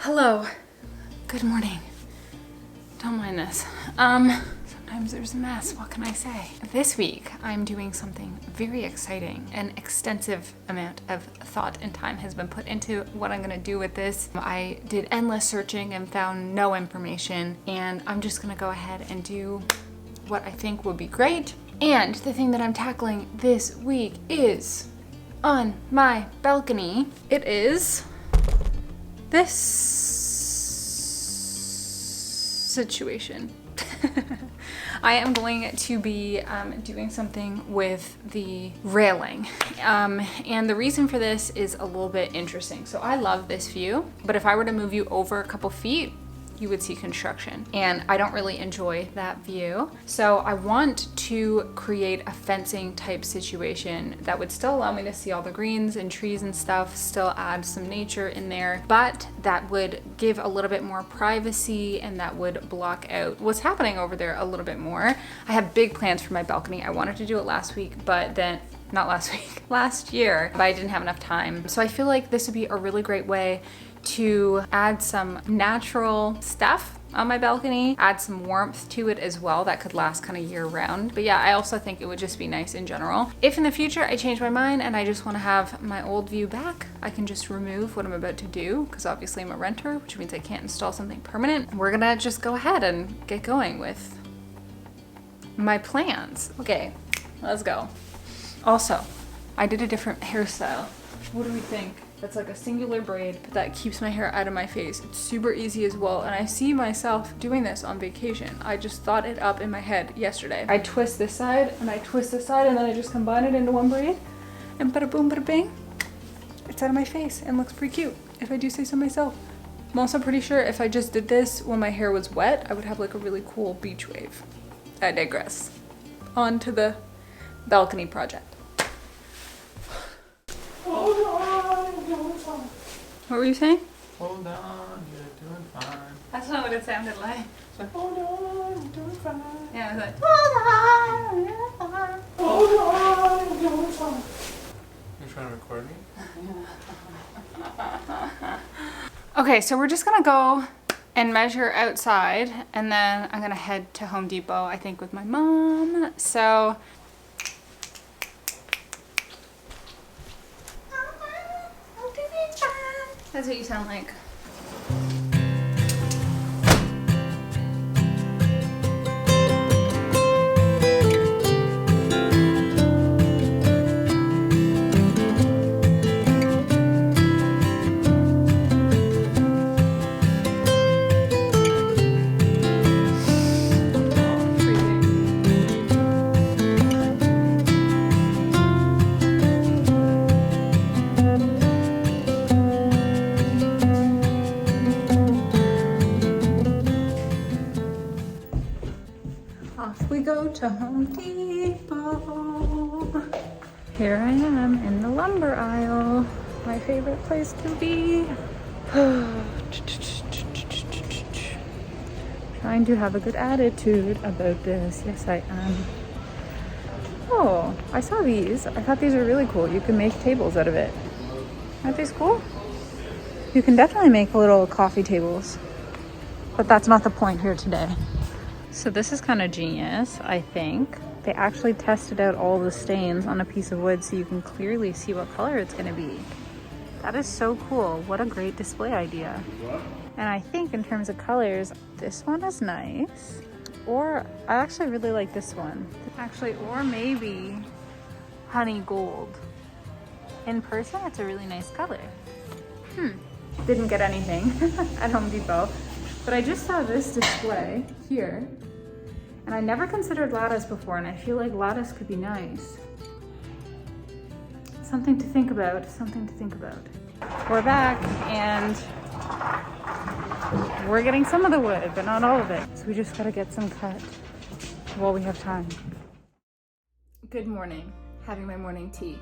Hello. Good morning. Don't mind this. Sometimes there's a mess. What can I say? This week, I'm doing something very exciting. An extensive amount of thought and time has been put into what I'm gonna do with this. I did endless searching and found no information, and I'm just gonna go ahead and do what I think will be great. And the thing that I'm tackling this week is on my balcony. It is this situation. I am going to be doing something with the railing. And the reason for this is a little bit interesting. So I love this view, but if I were to move you over a couple feet, you would see construction. And I don't really enjoy that view. So I want to create a fencing type situation that would still allow me to see all the greens and trees and stuff, still add some nature in there, but that would give a little bit more privacy and that would block out what's happening over there a little bit more. I have big plans for my balcony. I wanted to do it last week, but then last year, but I didn't have enough time. So I feel like this would be a really great way to add some natural stuff on my balcony, add some warmth to it as well that could last kind of year round. But yeah, I also think it would just be nice in general. If in the future I change my mind and I just want to have my old view back, I can just remove what I'm about to do, because obviously I'm a renter, which means I can't install something permanent. We're gonna just go ahead and get going with my plans. Okay, let's go. Also, I did a different hairstyle. What do we think? That's like a singular braid, but that keeps my hair out of my face. It's super easy as well, and I see myself doing this on vacation. I just thought it up in my head yesterday. I twist this side, and I twist this side, and then I just combine it into one braid, and bada boom, bada bing, it's out of my face and looks pretty cute, if I do say so myself. I'm also pretty sure if I just did this when my hair was wet, I would have like a really cool beach wave. I digress. On to the balcony project. What were you saying? Hold on, you're doing fine. That's not what it sounded like. It's like, hold on, you're doing fine. Yeah, it was like, hold on, you're fine. Hold on, you're doing fine. You're trying to record me? Okay, so we're just gonna go and measure outside, and then I'm gonna head to Home Depot, I think, with my mom. So that's what you sound like. Off we go to Home Depot. Here I am in the lumber aisle. My favorite place to be. Trying to have a good attitude about this. Yes, I am. Oh, I saw these. I thought these were really cool. You can make tables out of it. Aren't these cool? You can definitely make little coffee tables. But that's not the point here today. So this is kind of genius, I think. They actually tested out all the stains on a piece of wood so you can clearly see what color it's gonna be. That is so cool. What a great display idea. And I think in terms of colors, this one is nice. Or I actually really like this one. Actually, or maybe honey gold. In person, it's a really nice color. Didn't get anything at Home Depot. But I just saw this display here, and I never considered lattice before, and I feel like lattice could be nice. Something to think about, something to think about. We're back, and we're getting some of the wood, but not all of it. So we just gotta get some cut while we have time. Good morning, having my morning tea.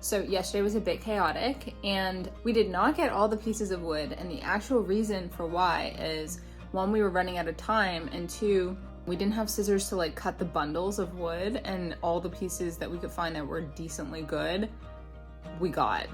So yesterday was a bit chaotic, and we did not get all the pieces of wood, and the actual reason for why is, one, we were running out of time, and two, we didn't have scissors to like cut the bundles of wood, and all the pieces that we could find that were decently good, we got.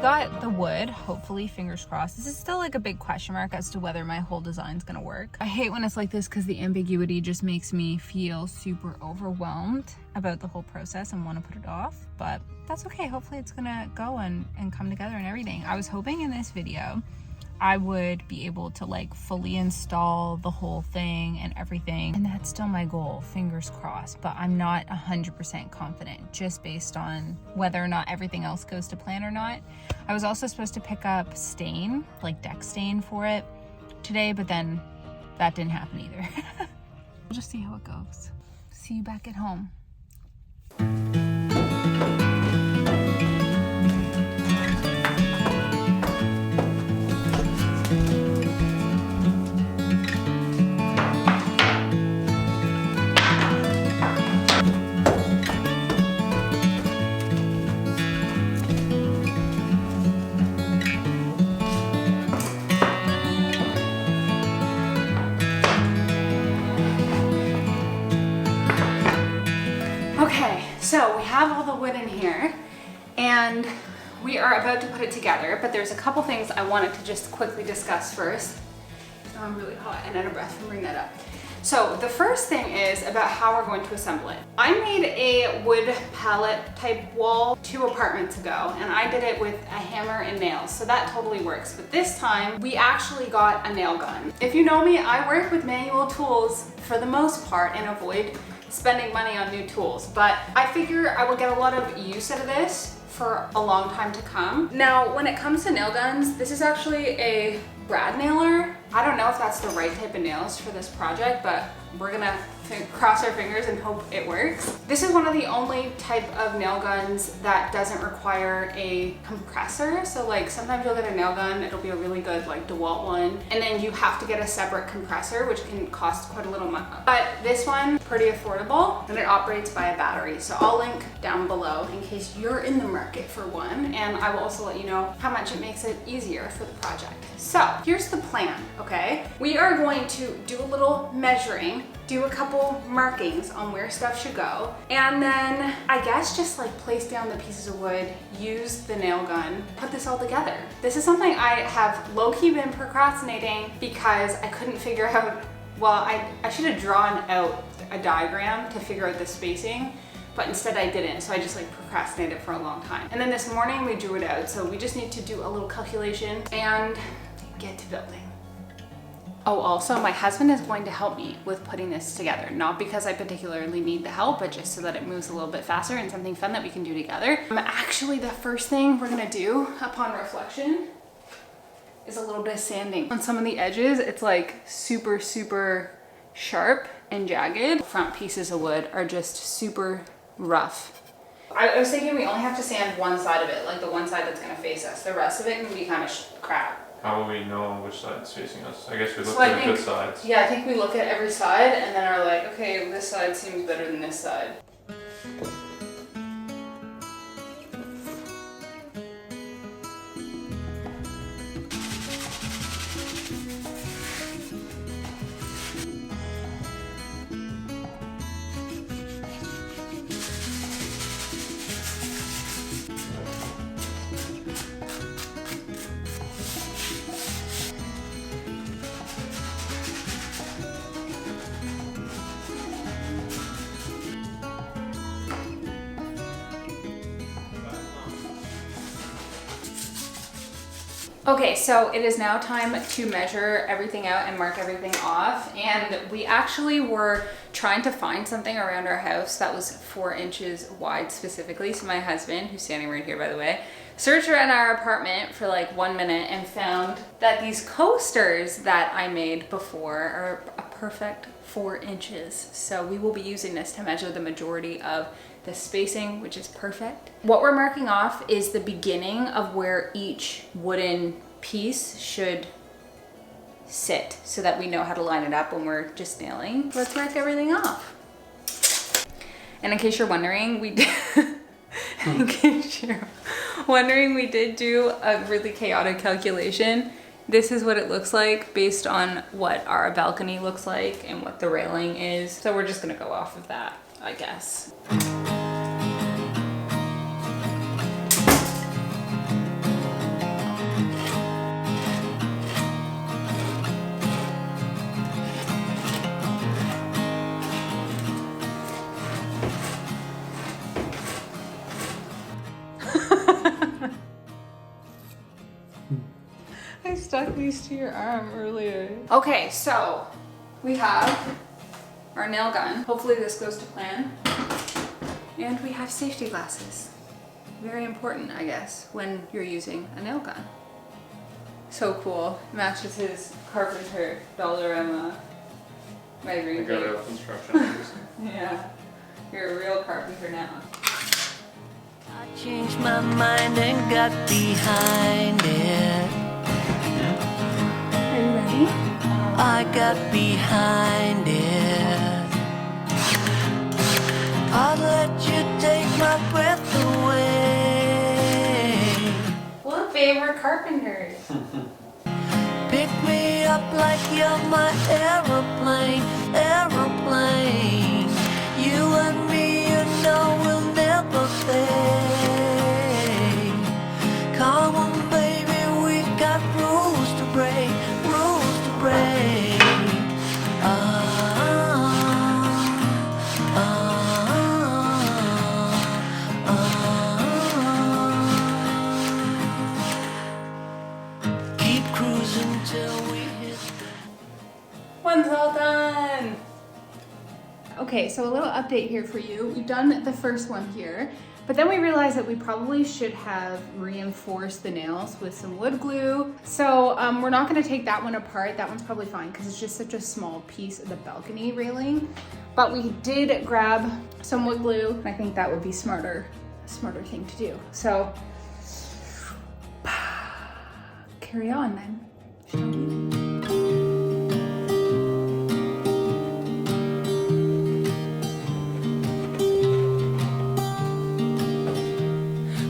got the wood, hopefully, fingers crossed. This is still like a big question mark as to whether my whole design's gonna work. I hate when it's like this because the ambiguity just makes me feel super overwhelmed about the whole process and want to put it off, but that's okay. Hopefully it's gonna go and come together and everything. I was hoping in this video I would be able to like fully install the whole thing and everything, and that's still my goal, fingers crossed, but I'm not 100% confident just based on whether or not everything else goes to plan or not. I was also supposed to pick up stain, like deck stain for it today, but then that didn't happen either. We'll just see how it goes. See you back at home. Okay, so we have all the wood in here and we are about to put it together, but there's a couple things I wanted to just quickly discuss first. Oh, I'm really hot and out of breath from bringing that up. So the first thing is about how we're going to assemble it. I made a wood pallet type wall 2 apartments ago, and I did it with a hammer and nails, so that totally works. But this time we actually got a nail gun. If you know me, I work with manual tools for the most part and avoid spending money on new tools, but I figure I will get a lot of use out of this for a long time to come. Now, when it comes to nail guns, this is actually a brad nailer. I don't know if that's the right type of nails for this project, but we're gonna cross our fingers and hope it works. This is one of the only type of nail guns that doesn't require a compressor. So like sometimes you'll get a nail gun, it'll be a really good like DeWalt one, and then you have to get a separate compressor, which can cost quite a little money. But this one, pretty affordable, and it operates by a battery. So I'll link down below in case you're in the market for one, and I will also let you know how much it makes it easier for the project. So here's the plan, okay? We are going to do a little measuring, do a couple markings on where stuff should go, and then I guess just like place down the pieces of wood, use the nail gun, put this all together. This is something I have low-key been procrastinating because I couldn't figure out, well, I should have drawn out a diagram to figure out the spacing, but instead I didn't, so I just like procrastinated for a long time. And then this morning we drew it out, so we just need to do a little calculation and get to building. Oh, also my husband is going to help me with putting this together, not because I particularly need the help, but just so that it moves a little bit faster and something fun that we can do together. Actually, the first thing we're gonna do upon reflection is a little bit of sanding. On some of the edges, it's like super, super sharp and jagged. Front pieces of wood are just super rough. I was thinking we only have to sand one side of it, like the one side that's gonna face us. The rest of it can be kind of crap. How will we know which side is facing us? I guess we look at the good sides. Yeah, I think we look at every side and then are like, okay, this side seems better than this side. Okay, so it is now time to measure everything out and mark everything off. And we actually were trying to find something around our house that was 4 inches wide specifically. So my husband, who's standing right here by the way, searched around our apartment for like 1 minute and found that these coasters that I made before are a perfect 4 inches. So we will be using this to measure the majority of the spacing, which is perfect. What we're marking off is the beginning of where each wooden piece should sit so that we know how to line it up when we're just nailing. Let's mark everything off. And in case you're wondering, we did we did do a really chaotic calculation. This is what it looks like based on what our balcony looks like and what the railing is. So we're just gonna go off of that, I guess. stuck these to your arm earlier. Okay, so we have our nail gun. Hopefully this goes to plan. And we have safety glasses. Very important, I guess, when you're using a nail gun. So cool. Matches his carpenter Dollarama measuring I got tape. out instructions. Yeah, you're a real carpenter now. I changed my mind and got behind it. Are you ready? I got behind it. I'll let you take my breath away. What favorite carpenters? Pick me up like you're my aeroplane, aeroplane. You and me, you know we'll never fade. Come on, baby, we got rules to break, rules to break. Keep cruising till we hit. One's all done. Okay, so a little update here for you. We've done the first one here, but then we realized that we probably should have reinforced the nails with some wood glue. So we're not gonna take that one apart. That one's probably fine because it's just such a small piece of the balcony railing. But we did grab some wood glue, and I think that would be a smarter thing to do. So carry on then, shall we?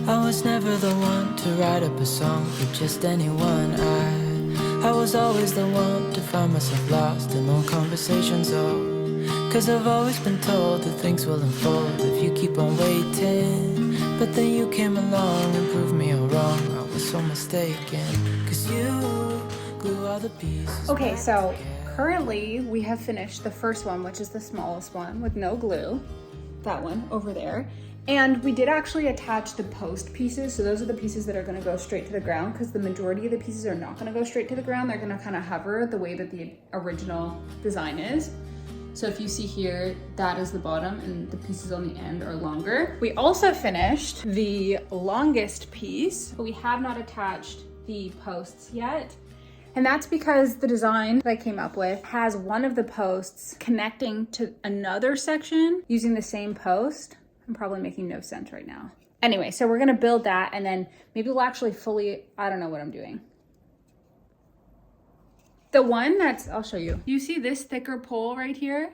I was never the one to write up a song for just anyone. I was always the one to find myself lost in long conversations. Oh, 'cause I've always been told that things will unfold if you keep on waiting. But then you came along and proved me all wrong. I was so mistaken, 'cause you glue all the pieces. Okay, so currently we have finished the first one, which is the smallest one with no glue. That one over there. And we did actually attach the post pieces. So those are the pieces that are gonna go straight to the ground because the majority of the pieces are not gonna go straight to the ground. They're gonna kind of hover the way that the original design is. So if you see here, that is the bottom and the pieces on the end are longer. We also finished the longest piece, but we have not attached the posts yet. And that's because the design that I came up with has one of the posts connecting to another section using the same post. I'm probably making no sense right now. Anyway, so we're gonna build that and then maybe we'll actually I don't know what I'm doing. The one I'll show you. You see this thicker pole right here?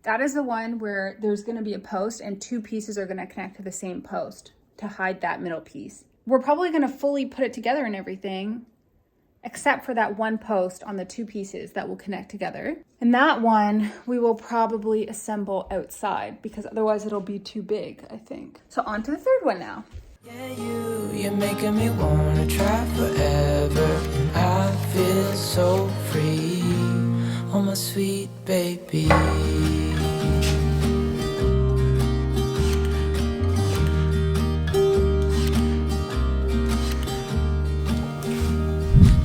That is the one where there's gonna be a post and two pieces are gonna connect to the same post to hide that middle piece. We're probably gonna fully put it together and everything, except for that one post on the two pieces that will connect together. And that one we will probably assemble outside because otherwise it'll be too big, I think. So on to the third one now. Yeah, you're making me wanna try forever. And I feel so free, oh my sweet baby.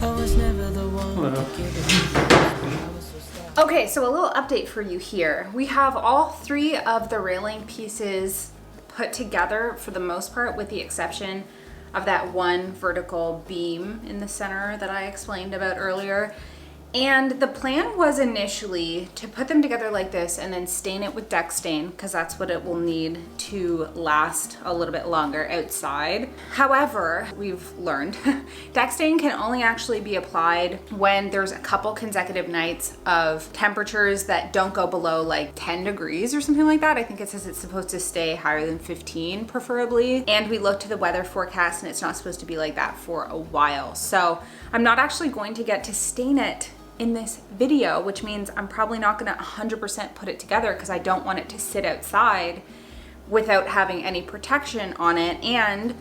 I was never the one to give it. Okay, so a little update for you here. We have all three of the railing pieces put together for the most part, with the exception of that one vertical beam in the center that I explained about earlier. And the plan was initially to put them together like this and then stain it with deck stain because that's what it will need to last a little bit longer outside. However, we've learned deck stain can only actually be applied when there's a couple consecutive nights of temperatures that don't go below like 10 degrees or something like that. I think it says it's supposed to stay higher than 15 preferably. And we looked at the weather forecast and it's not supposed to be like that for a while. So I'm not actually going to get to stain it in this video, which means I'm probably not gonna 100% put it together because I don't want it to sit outside without having any protection on it. And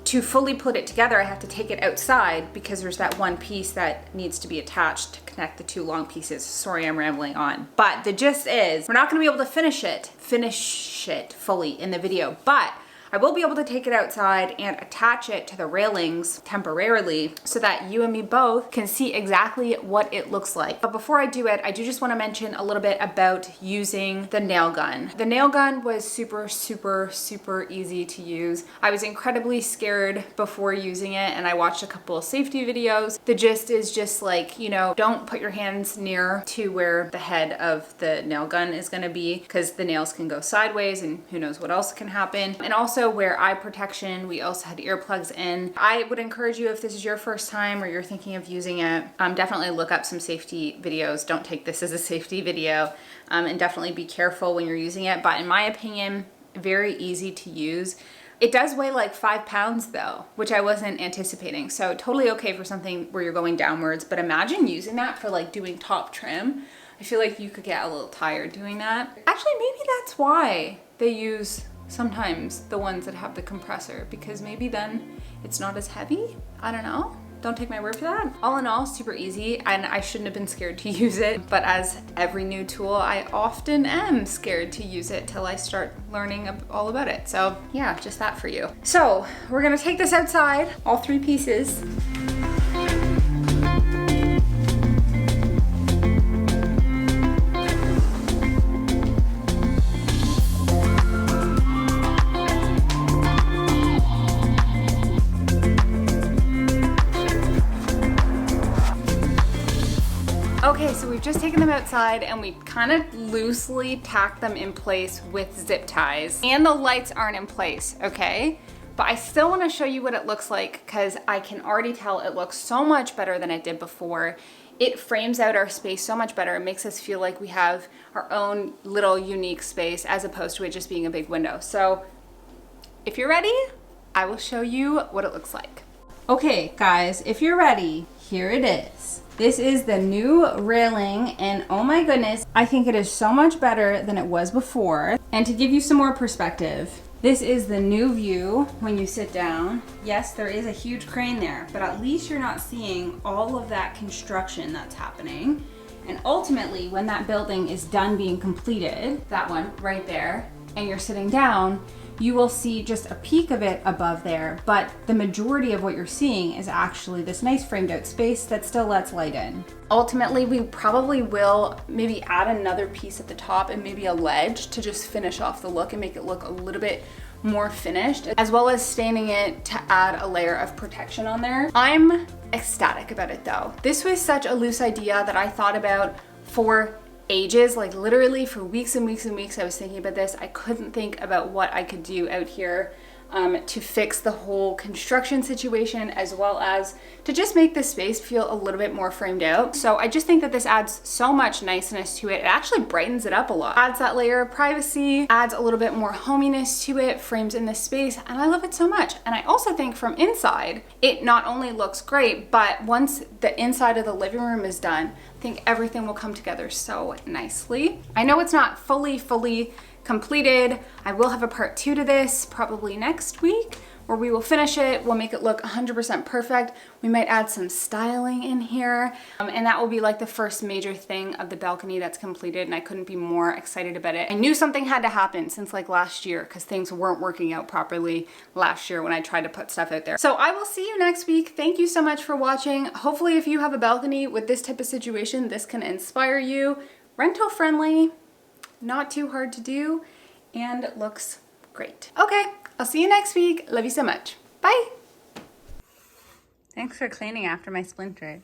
to fully put it together, I have to take it outside because there's that one piece that needs to be attached to connect the two long pieces. Sorry, I'm rambling on. But the gist is, we're not gonna be able to finish it fully in the video, but I will be able to take it outside and attach it to the railings temporarily so that you and me both can see exactly what it looks like. But before I do it, I do just want to mention a little bit about using the nail gun. The nail gun was super easy to use. I was incredibly scared before using it, and I watched a couple of safety videos. The gist is just like, you know, don't put your hands near to where the head of the nail gun is going to be, because the nails can go sideways and who knows what else can happen. And also wear eye protection. We also had earplugs in. I would encourage you, if this is your first time or you're thinking of using it, definitely look up some safety videos. Don't take this as a safety video, and definitely be careful when you're using it. But in my opinion, very easy to use. It does weigh like 5 pounds though, which I wasn't anticipating. So totally okay for something where you're going downwards, but imagine using that for like doing top trim. I feel like you could get a little tired doing that. Actually, maybe that's why they use sometimes the ones that have the compressor, because maybe then it's not as heavy. I don't know. Don't take my word for that. All in all, super easy, and I shouldn't have been scared to use it, but as every new tool, I often am scared to use it till I start learning all about it. So yeah, just that for you. So we're gonna take this outside, all 3 pieces. Okay, so we've just taken them outside and we kind of loosely tacked them in place with zip ties. And the lights aren't in place, okay? But I still want to show you what it looks like, because I can already tell it looks so much better than it did before. It frames out our space so much better. It makes us feel like we have our own little unique space as opposed to it just being a big window. So if you're ready, I will show you what it looks like. Okay, guys, if you're ready, here it is. This is the new railing, and oh my goodness, I think it is so much better than it was before. And to give you some more perspective, this is the new view when you sit down. Yes, there is a huge crane there, but at least you're not seeing all of that construction that's happening. And ultimately, when that building is done being completed, that one right there, and you're sitting down, you will see just a peek of it above there, but the majority of what you're seeing is actually this nice framed out space that still lets light in. Ultimately, we probably will maybe add another piece at the top and maybe a ledge to just finish off the look and make it look a little bit more finished, as well as staining it to add a layer of protection on there. I'm ecstatic about it though. This was such a loose idea that I thought about for ages, like literally for weeks and weeks and weeks. I was thinking about this. I couldn't think about what I could do out here to fix the whole construction situation, as well as to just make the space feel a little bit more framed out. So I just think that this adds so much niceness to it. It actually brightens it up a lot, adds that layer of privacy, adds a little bit more hominess to it, frames in this space, and I love it so much. And I also think from inside, it not only looks great, but once the inside of the living room is done, I think everything will come together so nicely. I know it's not fully completed. I will have a part 2 to this probably next week, where we will finish it. We'll make it look 100% perfect. We might add some styling in here, and that will be like the first major thing of the balcony that's completed, and I couldn't be more excited about it. I knew something had to happen since like last year, because things weren't working out properly last year when I tried to put stuff out there. So I will see you next week. Thank you so much for watching. Hopefully if you have a balcony with this type of situation, this can inspire you. Rental friendly, not too hard to do, and it looks great. Okay, I'll see you next week. Love you so much. Bye. Thanks for cleaning after my splinter.